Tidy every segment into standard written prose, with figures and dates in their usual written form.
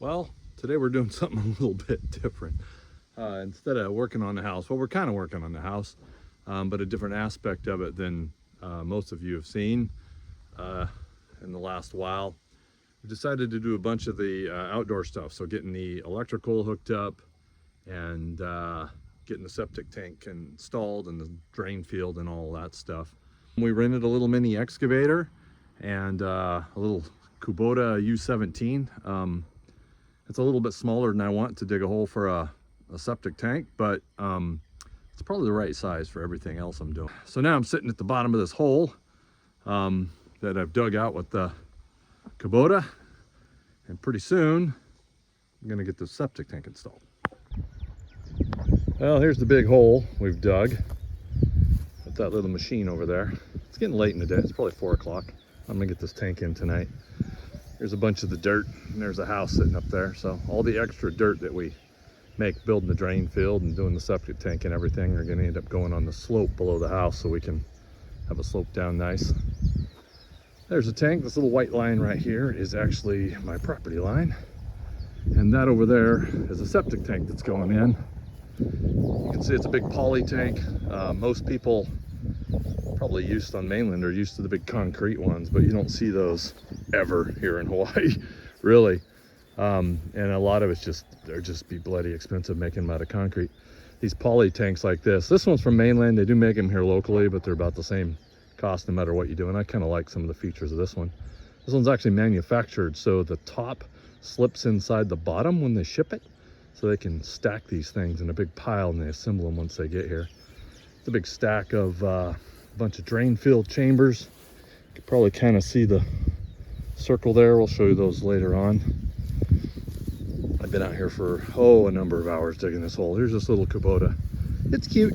Well, today we're doing something a little bit different. Instead of working on the house, well, we're kind of working on the house, but a different aspect of it than most of you have seen uh, in the last while. We decided to do a bunch of the outdoor stuff. So getting the electrical hooked up and getting the septic tank installed and the drain field and all that stuff. We rented a little mini excavator and a little Kubota U17. It's a little bit smaller than I want to dig a hole for a septic tank, but it's probably the right size for everything else I'm doing. So now I'm sitting at the bottom of this hole that I've dug out with the Kubota, and pretty soon I'm gonna get the septic tank installed. Well, here's the big hole we've dug with that little machine over there. It's getting late in the day, it's probably 4 o'clock. I'm gonna get this tank in tonight. There's a bunch of the dirt, and there's a house sitting up there. So all the extra dirt that we make building the drain field and doing the septic tank and everything are gonna end up going on the slope below the house so we can have a slope down nice. There's a tank. This little white line right here is actually my property line. And that over there is a septic tank that's going in. You can see it's a big poly tank. Most people probably used on mainland are used to the big concrete ones, but you don't see those ever here in Hawaii, really. And a lot of it's they're just be bloody expensive making them out of concrete. These poly tanks like this one's from mainland. They do make them here locally, but they're about the same cost no matter what you do. And I kind of like some of the features of this one. This one's actually manufactured so the top slips inside the bottom when they ship it, so they can stack these things in a big pile and they assemble them once they get here. It's a big stack of a bunch of drain field chambers. You can probably kind of see the circle there. We'll show you those later on. I've been out here for a number of hours digging this hole. Here's this little Kubota. It's cute.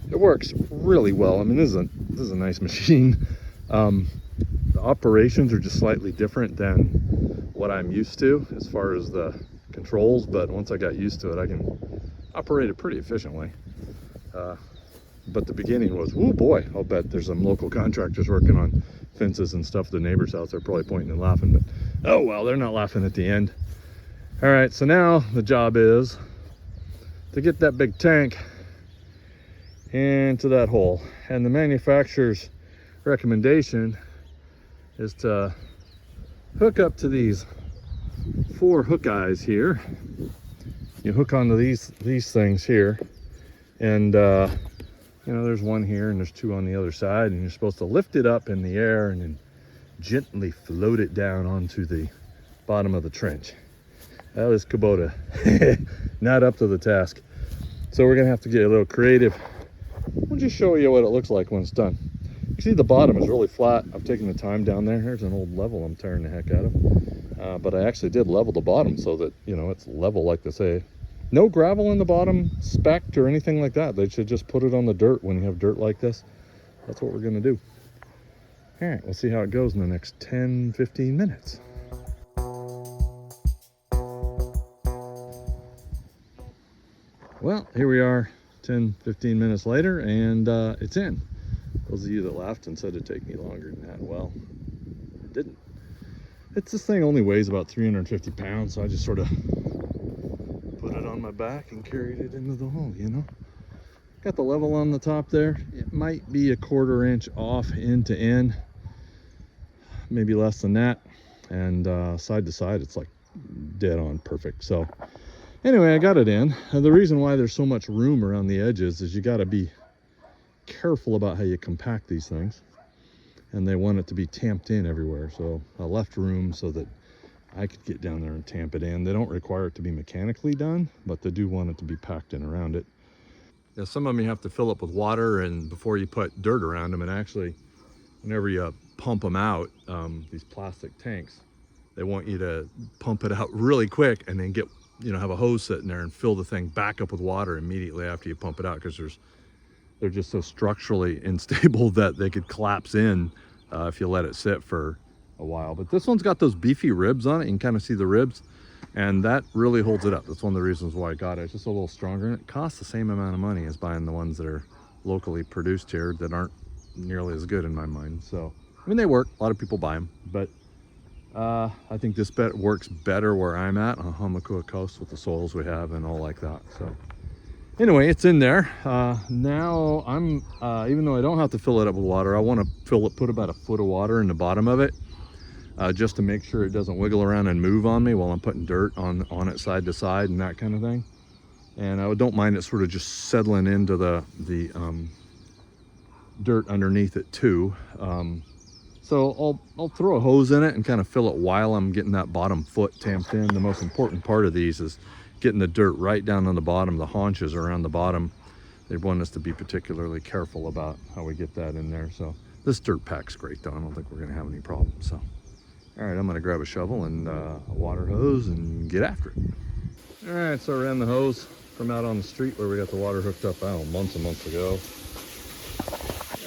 It works really well. I mean, this is a nice machine. The operations are just slightly different than what I'm used to as far as the controls, but once I got used to it, I can operate it pretty efficiently. But the beginning was, oh boy, I'll bet there's some local contractors working on fences and stuff. The neighbors' house, they're probably pointing and laughing, but oh well, they're not laughing at the end. All right, so now the job is to get that big tank into that hole. And the manufacturer's recommendation is to hook up to these 4 hook eyes here. You hook onto these things here, and you know, there's one here and there's 2 on the other side, and you're supposed to lift it up in the air and then gently float it down onto the bottom of the trench. That is Kubota. Not up to the task. So we're gonna have to get a little creative. We'll just show you what it looks like when it's done. You see the bottom is really flat. I've taken the time down there. Here's an old level I'm tearing the heck out of. But I actually did level the bottom so that, you know, it's level like they say. No gravel in the bottom, specked or anything like that. They should just put it on the dirt when you have dirt like this. That's what we're gonna do. All right, we'll see how it goes in the next 10-15 minutes. Well, here we are 10-15 minutes later, and it's in. Those of you that laughed and said it'd take me longer than that, well, it didn't. This thing only weighs about 350 pounds, so I just sort of put it on my back and carried it into the hole, you know. Got the level on the top there. It might be a 1/4 inch off end to end, maybe less than that, and side to side it's like dead on perfect. So anyway, I got it in. And the reason why there's so much room around the edges is you got to be careful about how you compact these things, and they want it to be tamped in everywhere. So I left room so that I could get down there and tamp it in. They don't require it to be mechanically done, but they do want it to be packed in around it. Yeah, some of them you have to fill up with water and before you put dirt around them, and actually whenever you pump them out, these plastic tanks, they want you to pump it out really quick and then get, you know, have a hose sitting there and fill the thing back up with water immediately after you pump it out, because they're just so structurally unstable that they could collapse in if you let it sit for a while. But this one's got those beefy ribs on it. You can kind of see the ribs, and that really holds it up. That's one of the reasons why I got it. It's just a little stronger, and it costs the same amount of money as buying the ones that are locally produced here that aren't nearly as good in my mind. So I mean, they work, a lot of people buy them, but I think this bet works better where I'm at on Hamakua Coast with the soils we have and all like that. So anyway, it's in there. Now I'm, even though I don't have to fill it up with water, I want to put about a foot of water in the bottom of it, just to make sure it doesn't wiggle around and move on me while I'm putting dirt on it side to side and that kind of thing. And I don't mind it sort of just settling into the dirt underneath it too. So I'll throw a hose in it and kind of fill it while I'm getting that bottom foot tamped in. The most important part of these is getting the dirt right down on the bottom, the haunches around the bottom. They want us to be particularly careful about how we get that in there. So this dirt pack's great though. I don't think we're gonna have any problems. So, all right, I'm gonna grab a shovel and a water hose and get after it. All right, so I ran the hose from out on the street where we got the water hooked up, I don't know, months and months ago.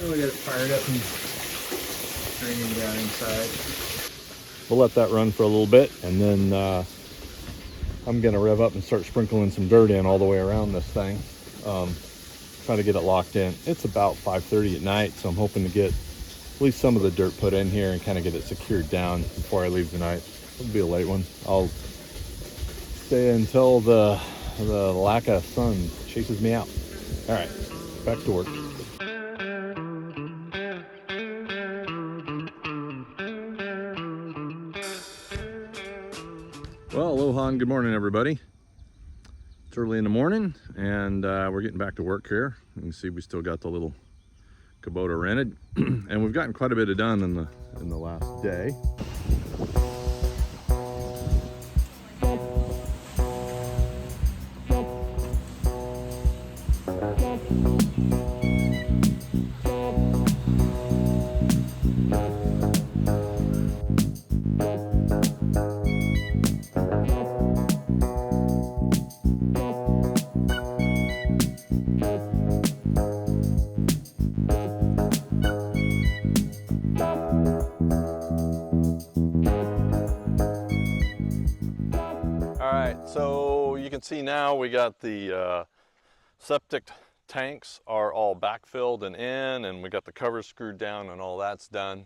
And we got it fired up and draining down inside. We'll let that run for a little bit, and then I'm gonna rev up and start sprinkling some dirt in all the way around this thing. Trying to get it locked in. It's about 5:30 at night, so I'm hoping to get at least some of the dirt put in here and kind of get it secured down before I leave tonight. It'll be a late one. I'll stay until the lack of sun chases me out. All right, back to work. Well, aloha and good morning, everybody. It's early in the morning, and we're getting back to work here. You can see we still got the little Kubota rented, and we've gotten quite a bit done in the last day. So you can see now we got the septic tanks are all backfilled and in, and we got the covers screwed down and all that's done.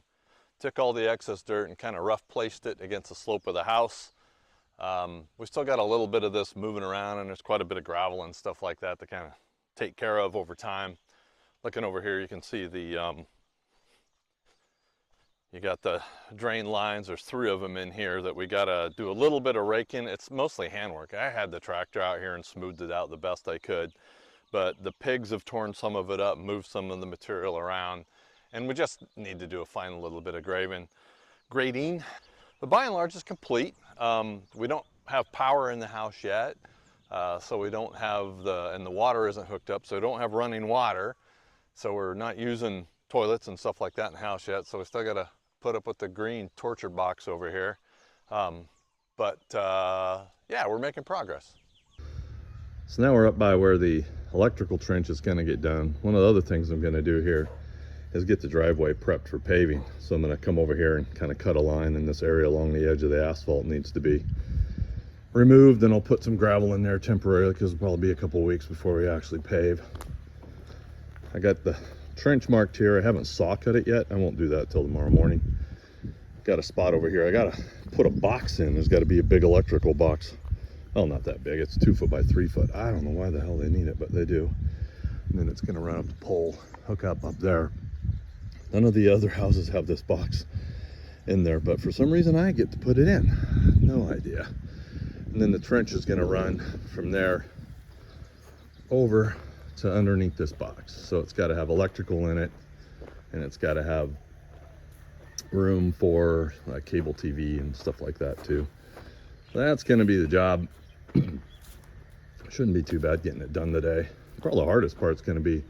Took all the excess dirt and kind of rough placed it against the slope of the house. We still got a little bit of this moving around, and there's quite a bit of gravel and stuff like that to kind of take care of over time. Looking over here, you can see the you got the drain lines. There's 3 of them in here that we gotta do a little bit of raking. It's mostly handwork. I had the tractor out here and smoothed it out the best I could, but the pigs have torn some of it up, moved some of the material around, and we just need to do a final little bit of grading. But by and large, it's complete. We don't have power in the house yet, so we don't have and the water isn't hooked up, so we don't have running water. So we're not using toilets and stuff like that in the house yet, so we still gotta put up with the green torture box over here. Yeah, we're making progress. So now we're up by where the electrical trench is gonna get done. One of the other things I'm gonna do here is get the driveway prepped for paving. So I'm gonna come over here and kind of cut a line in this area along the edge of the asphalt. Needs to be removed, and I'll put some gravel in there temporarily because it'll probably be a couple of weeks before we actually pave. I got the trench marked here. I haven't saw cut it yet. I won't do that till tomorrow morning. Got a spot over here. I gotta put a box in. There's got to be a big electrical box. Well, not that big. It's 2 foot by 3 foot. I don't know why the hell they need it, but they do. And then it's gonna run up the pole, hook up there. None of the other houses have this box in there, but for some reason I get to put it in. No idea. And then the trench is gonna run from there over to underneath this box. So it's got to have electrical in it, and it's got to have room for cable TV and stuff like that too. So that's going to be the job. Shouldn't be too bad getting it done today. Probably the hardest part is going to be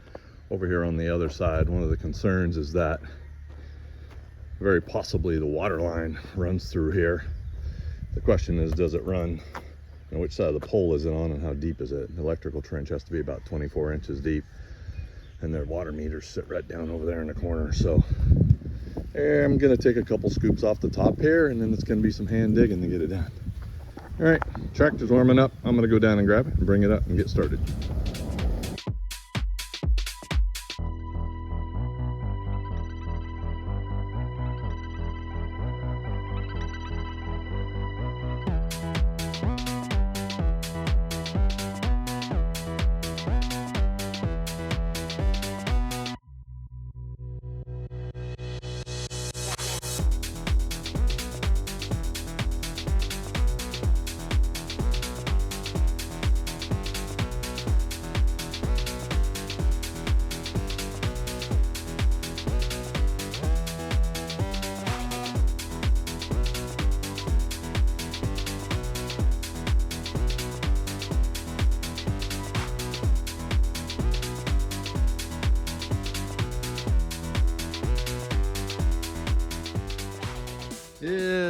over here on the other side. One of the concerns is that very possibly the water line runs through here. The question is, does it run, which side of the pole is it on and how deep is it? The electrical trench has to be about 24 inches deep, and their water meters sit right down over there in the corner. So I'm gonna take a couple scoops off the top here, and then it's gonna be some hand digging to get it done. All right, tractor's warming up. I'm gonna go down and grab it and bring it up and get started.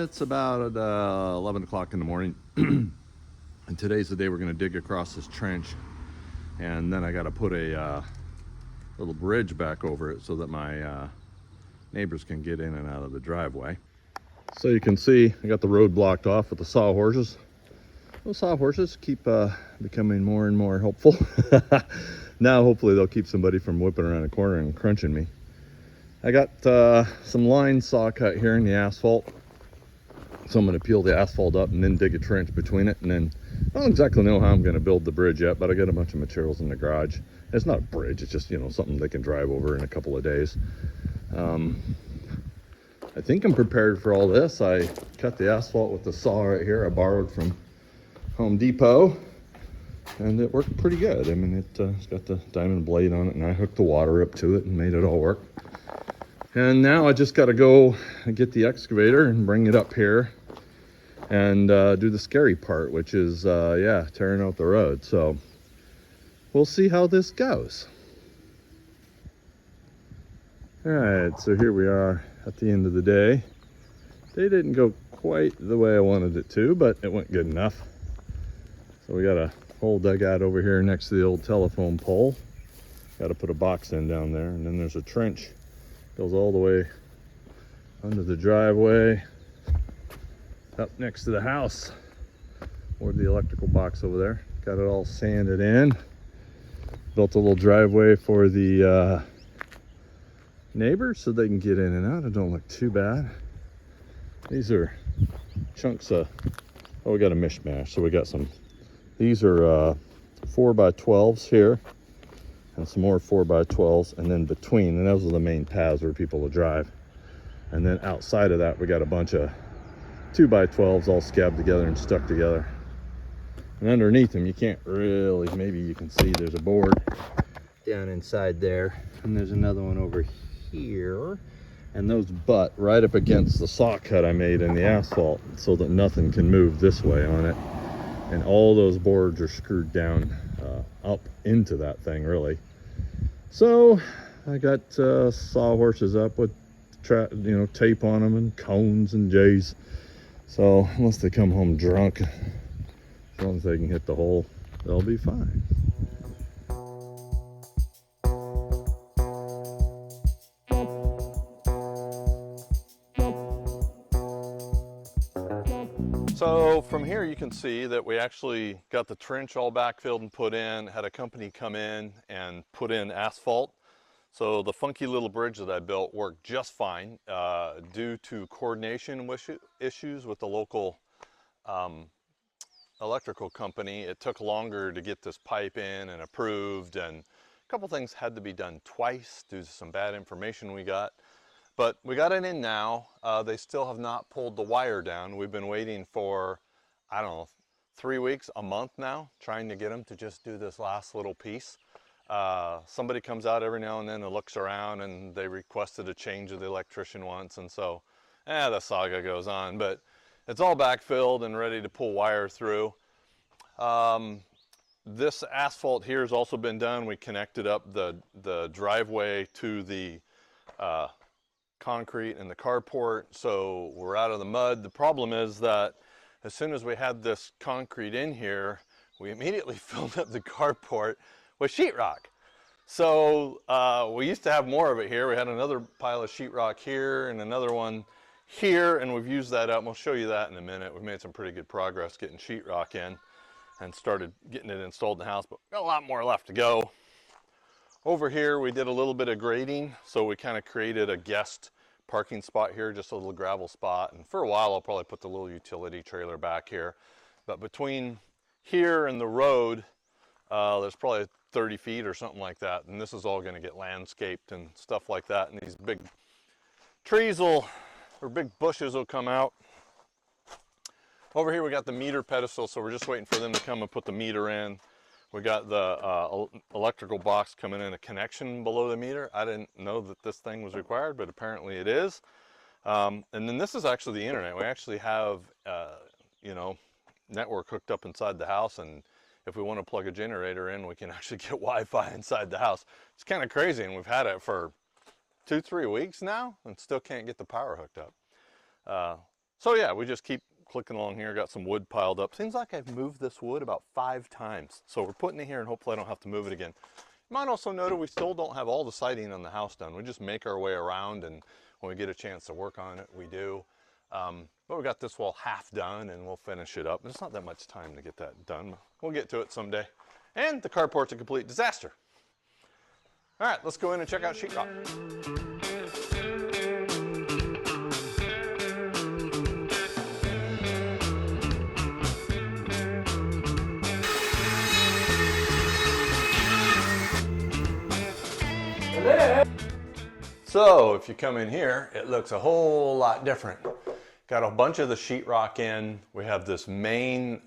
It's about 11 o'clock in the morning. And today's the day we're going to dig across this trench. And then I got to put a little bridge back over it so that my neighbors can get in and out of the driveway. So you can see I got the road blocked off with the sawhorses. Those sawhorses keep becoming more and more helpful. Now hopefully they'll keep somebody from whipping around a corner and crunching me. I got some line saw cut here in the asphalt. So I'm going to peel the asphalt up and then dig a trench between it. And then I don't exactly know how I'm going to build the bridge yet, but I got a bunch of materials in the garage. It's not a bridge, it's just, you know, something they can drive over in a couple of days. I think I'm prepared for all this. I cut the asphalt with the saw right here I borrowed from Home Depot, and it worked pretty good. I mean, it's got the diamond blade on it, and I hooked the water up to it and made it all work. And now I just got to go and get the excavator and bring it up here and do the scary part, which is, yeah, tearing out the road. So we'll see how this goes. All right, so here we are at the end of the day. They didn't go quite the way I wanted it to, but it went good enough. So we got a hole dug out over here next to the old telephone pole. Got to put a box in down there, and then there's a trench. Goes all the way under the driveway, up next to the house, or the electrical box over there. Got it all sanded in. Built a little driveway for the neighbors so they can get in and out. It don't look too bad. These are chunks of, oh, we got a mishmash. So we got some, these are 4x12s here, and some more 4x12s, and then between, and those are the main paths where people will drive. And then outside of that, we got a bunch of 2x12s all scabbed together and stuck together. And underneath them, you can't really, maybe you can see there's a board down inside there, and there's another one over here. And those butt right up against the saw cut I made in the asphalt so that nothing can move this way on it. And all those boards are screwed down up into that thing, really. So I got sawhorses up with tape on them and cones and J's. So unless they come home drunk, as long as they can hit the hole, they'll be fine. So from here you can see that we actually got the trench all backfilled and put in, had a company come in and put in asphalt. So the funky little bridge that I built worked just fine due to coordination issues with the local electrical company. It took longer to get this pipe in and approved, and a couple things had to be done twice due to some bad information we got. But we got it in now. They still have not pulled the wire down. We've been waiting for, I don't know, 3 weeks, a month now, trying to get them to just do this last little piece. Somebody comes out every now and then and looks around, and they requested a change of the electrician once, and so, the saga goes on. But it's all backfilled and ready to pull wire through. This asphalt here has also been done. We connected up the driveway to the concrete and the carport, so we're out of the mud. The problem is that as soon as we had this concrete in here, we immediately filled up the carport with sheetrock. So we used to have more of it here. We had another pile of sheetrock here and another one here, and we've used that up. We'll show you that in a minute. We've made some pretty good progress getting sheetrock in and started getting it installed in the house, but got a lot more left to go. Over here, we did a little bit of grading, so we kind of created a guest parking spot here, just a little gravel spot. And for a while, I'll probably put the little utility trailer back here. But between here and the road, there's probably 30 feet or something like that. And this is all going to get landscaped and stuff like that. And these big trees or big bushes will come out. Over here, we got the meter pedestal, so we're just waiting for them to come and put the meter in. We got the electrical box coming in a connection below the meter. I didn't know that this thing was required, but apparently it is. And then this is actually the internet. We actually have, network hooked up inside the house, and if we want to plug a generator in, we can actually get Wi-Fi inside the house. It's kind of crazy, and we've had it for 2-3 weeks now and still can't get the power hooked up. So yeah, we just keep clicking along here. Got some wood piled up. Seems like I've moved this wood about 5 times. So we're putting it here and hopefully I don't have to move it again. You might also notice we still don't have all the siding on the house done. We just make our way around, and when we get a chance to work on it, we do. But we got this wall half done and we'll finish it up. There's not that much time to get that done. We'll get to it someday. And the carport's a complete disaster. All right, let's go in and check out sheetrock. So if you come in here, it looks a whole lot different. Got a bunch of the sheetrock in. We have this main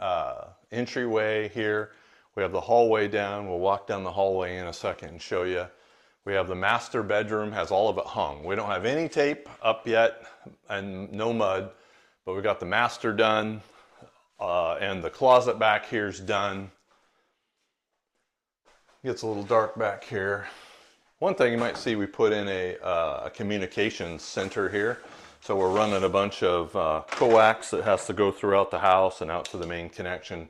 entryway here. We have the hallway down. We'll walk down the hallway in a second and show you. We have the master bedroom, has all of it hung. We don't have any tape up yet and no mud, but we got the master done and the closet back here's done. Gets a little dark back here. One thing you might see, we put in a communications center here. So we're running a bunch of coax that has to go throughout the house and out to the main connection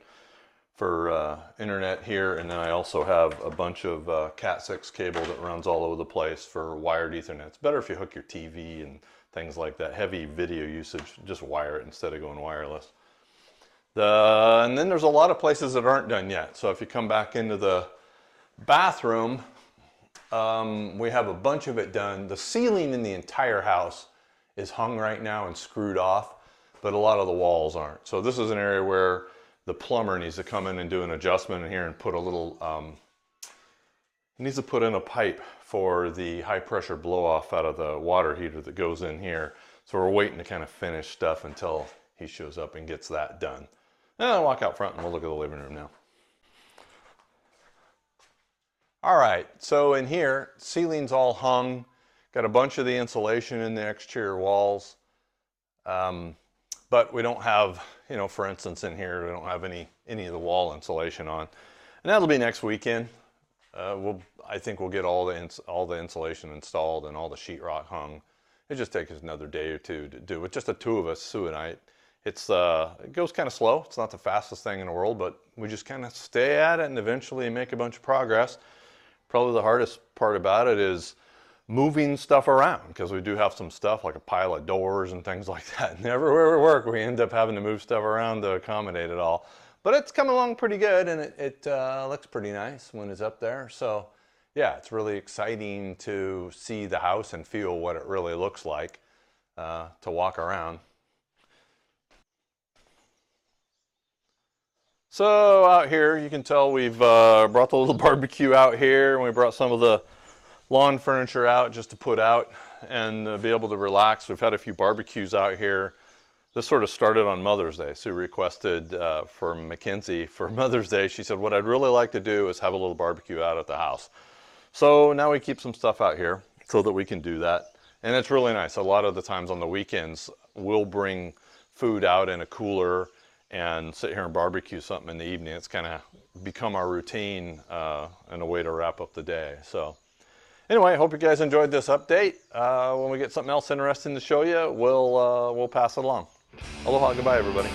for internet here. And then I also have a bunch of Cat 6 cable that runs all over the place for wired Ethernet. It's better if you hook your TV and things like that. Heavy video usage, just wire it instead of going wireless. And then there's a lot of places that aren't done yet. So if you come back into the bathroom, we have a bunch of it done. The ceiling in the entire house is hung right now and screwed off, but a lot of the walls aren't. So this is an area where the plumber needs to come in and do an adjustment in here and put a little, he needs to put in a pipe for the high pressure blow off out of the water heater that goes in here. So we're waiting to kind of finish stuff until he shows up and gets that done. And I'll walk out front and we'll look at the living room now. All right, so in here, ceiling's all hung. Got a bunch of the insulation in the exterior walls. But we don't have, you know, for instance in here, we don't have any of the wall insulation on. And that'll be next weekend. I think we'll get all the insulation installed and all the sheetrock hung. It just takes us another day or two to do. With just the two of us, Sue and I, it goes kind of slow. It's not the fastest thing in the world, but we just kind of stay at it and eventually make a bunch of progress. Probably the hardest part about it is moving stuff around, because we do have some stuff like a pile of doors and things like that. And everywhere we work, we end up having to move stuff around to accommodate it all. But it's coming along pretty good, and it looks pretty nice when it's up there. So yeah, it's really exciting to see the house and feel what it really looks like to walk around. So out here, you can tell we've brought the little barbecue out here, and we brought some of the lawn furniture out just to put out and be able to relax. We've had a few barbecues out here. This sort of started on Mother's Day. Sue requested from Mackenzie for Mother's Day. She said, what I'd really like to do is have a little barbecue out at the house. So now we keep some stuff out here so that we can do that. And it's really nice. A lot of the times on the weekends, we'll bring food out in a cooler and sit here and barbecue something in the evening. It's kind of become our routine and a way to wrap up the day. So anyway, I hope you guys enjoyed this update. When we get something else interesting to show you, we'll pass it along. Aloha, goodbye everybody.